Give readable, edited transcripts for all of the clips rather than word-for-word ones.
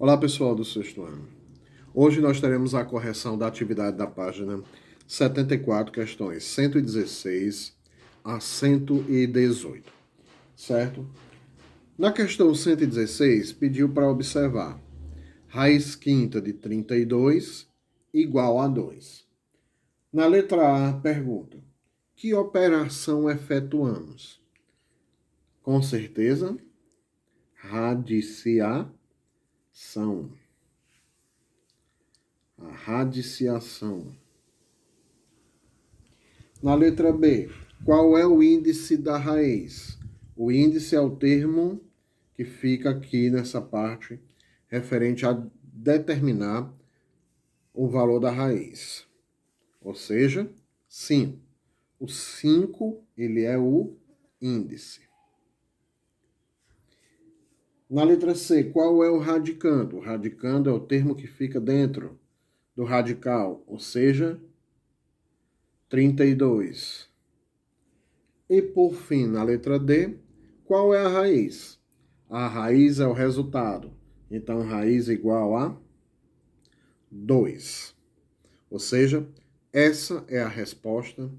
Olá, pessoal do sexto ano. Hoje nós teremos a correção da atividade da página 74, questões 116 a 118, certo? Na questão 116, pediu para observar raiz quinta de 32 igual a 2. Na letra A, pergunta: que operação efetuamos? Com certeza, radiciação. A radiciação. Na letra B, qual é o índice da raiz? O índice é o termo que fica aqui nessa parte referente a determinar o valor da raiz. Ou seja, 5. O 5, ele é o índice. Na letra C, qual é o radicando? O radicando é o termo que fica dentro do radical, ou seja, 32. E por fim, na letra D, qual é a raiz? A raiz é o resultado. Então, raiz igual a 2. Ou seja, essa é a resposta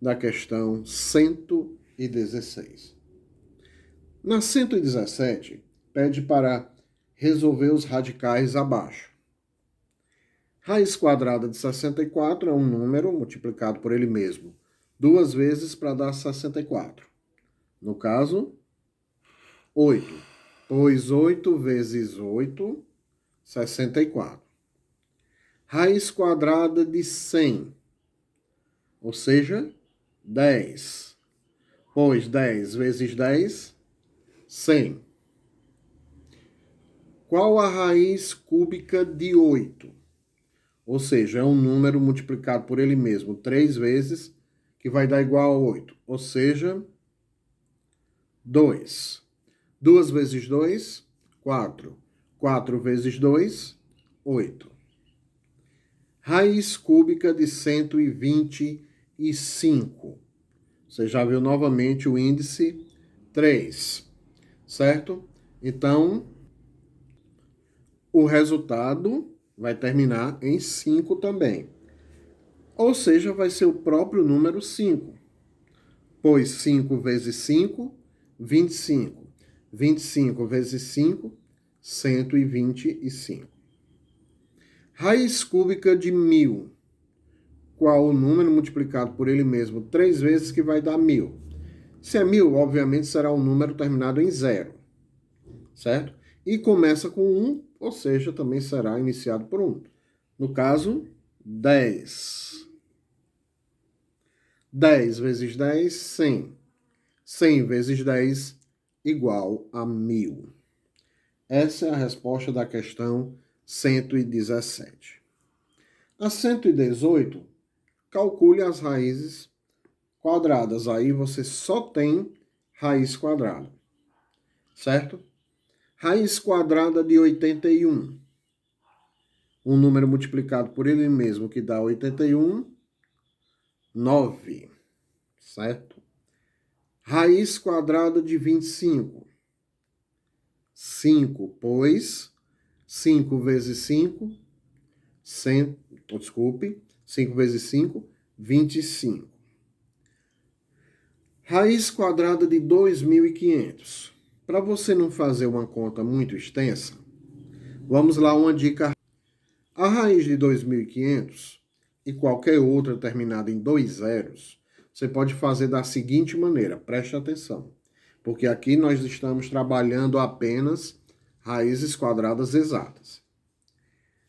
da questão 116. Na 117, pede para resolver os radicais abaixo. Raiz quadrada de 64 é um número multiplicado por ele mesmo 2 vezes para dar 64. No caso, 8. Pois 8 vezes 8, 64. Raiz quadrada de 100, ou seja, 10. Pois 10 vezes 10, 100. Qual a raiz cúbica de 8? Ou seja, é um número multiplicado por ele mesmo 3 vezes, que vai dar igual a 8. Ou seja, 2. 2 vezes 2, 4. 4 vezes 2, 8. Raiz cúbica de 125. Você já viu novamente o índice 3, certo? Então, o resultado vai terminar em 5 também. Ou seja, vai ser o próprio número 5. Pois 5 vezes 5, 25. 25 vezes 5, 125. Raiz cúbica de 1000. Qual o número multiplicado por ele mesmo 3 vezes que vai dar 1000? Se é 1000, obviamente será um número terminado em 0, certo? E começa com 1, ou seja, também será iniciado por 1. No caso, 10. 10 vezes 10, 100. 100 vezes 10 igual a 1000. Essa é a resposta da questão 117. A 118, calcule as raízes quadradas. Aí você só tem raiz quadrada, certo? Raiz quadrada de 81. Um número multiplicado por ele mesmo, que dá 81, 9, certo? Raiz quadrada de 25. 5, pois 5 vezes 5, 5 vezes 5, 25. Raiz quadrada de 2.500. Para você não fazer uma conta muito extensa, vamos lá, uma dica. A raiz de 2.500 e qualquer outra terminada em 2 zeros, você pode fazer da seguinte maneira, preste atenção, porque aqui nós estamos trabalhando apenas raízes quadradas exatas.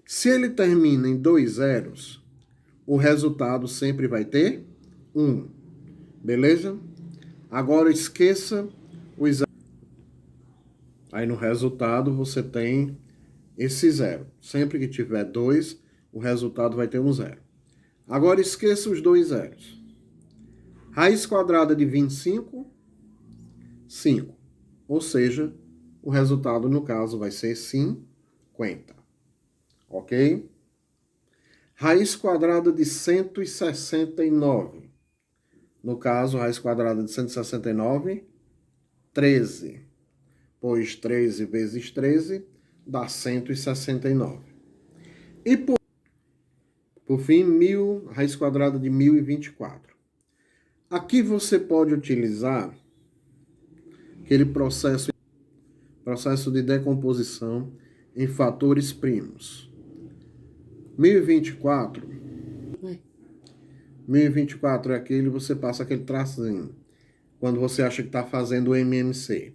Se ele termina em 2 zeros, o resultado sempre vai ter 1, beleza? Agora esqueça os zeros. Aí no resultado você tem esse zero. Sempre que tiver 2, o resultado vai ter um zero. Agora esqueça os 2 zeros. Raiz quadrada de 25, 5. Ou seja, o resultado no caso vai ser 50. Ok? Raiz quadrada de 169. No caso, raiz quadrada de 169, 13. Pois 13 vezes 13, dá 169. E por fim, raiz quadrada de 1024. Aqui você pode utilizar aquele processo de decomposição em fatores primos. 1024 é aquele, você passa aquele tracinho quando você acha que está fazendo o MMC.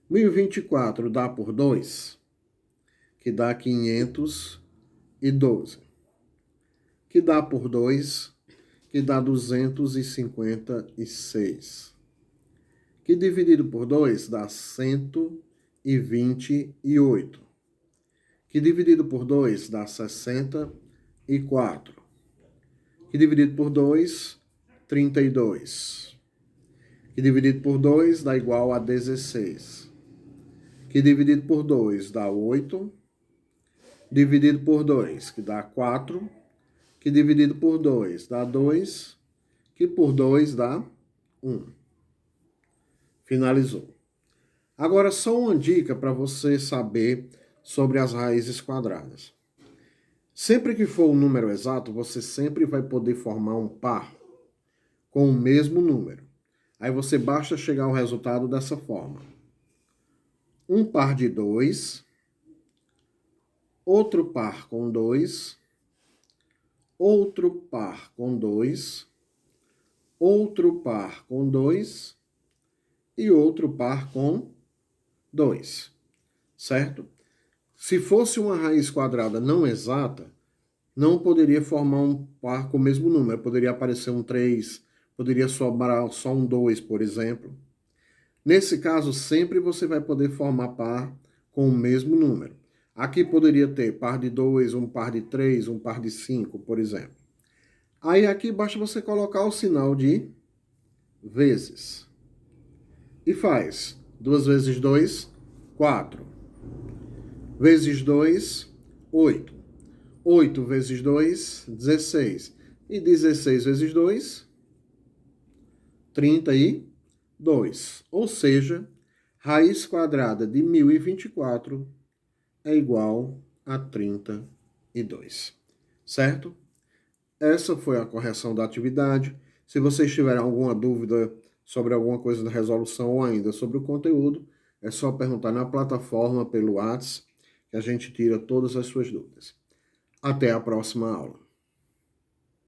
1024 dá por 2, que dá 512. Que dá por 2, que dá 256. Que dividido por 2 dá 128. Que dividido por 2 dá 64. Que dividido por 2, 32. Que dividido por 2 dá igual a 16. Que dividido por 2 dá 8. Dividido por 2, que dá 4. Que dividido por 2 dá 2. Que por 2 dá 1. Finalizou. Agora, só uma dica para você saber sobre as raízes quadradas. Sempre que for um número exato, você sempre vai poder formar um par com o mesmo número. Aí você basta chegar ao resultado dessa forma. Um par de 2, outro par com 2, outro par com 2, outro par com 2 e outro par com 2, certo? Se fosse uma raiz quadrada não exata, não poderia formar um par com o mesmo número. Poderia aparecer um 3, poderia sobrar só um 2, por exemplo. Nesse caso, sempre você vai poder formar par com o mesmo número. Aqui poderia ter par de 2, um par de 3, um par de 5, por exemplo. Aí aqui basta você colocar o sinal de vezes. E faz 2 vezes 2, 4. Vezes 2, 8. 8 vezes 2, 16. E 16 vezes 2, 32. Ou seja, raiz quadrada de 1024 é igual a 32. Certo? Essa foi a correção da atividade. Se vocês tiverem alguma dúvida sobre alguma coisa da resolução ou ainda sobre o conteúdo, é só perguntar na plataforma pelo WhatsApp que a gente tira todas as suas dúvidas. Até a próxima aula.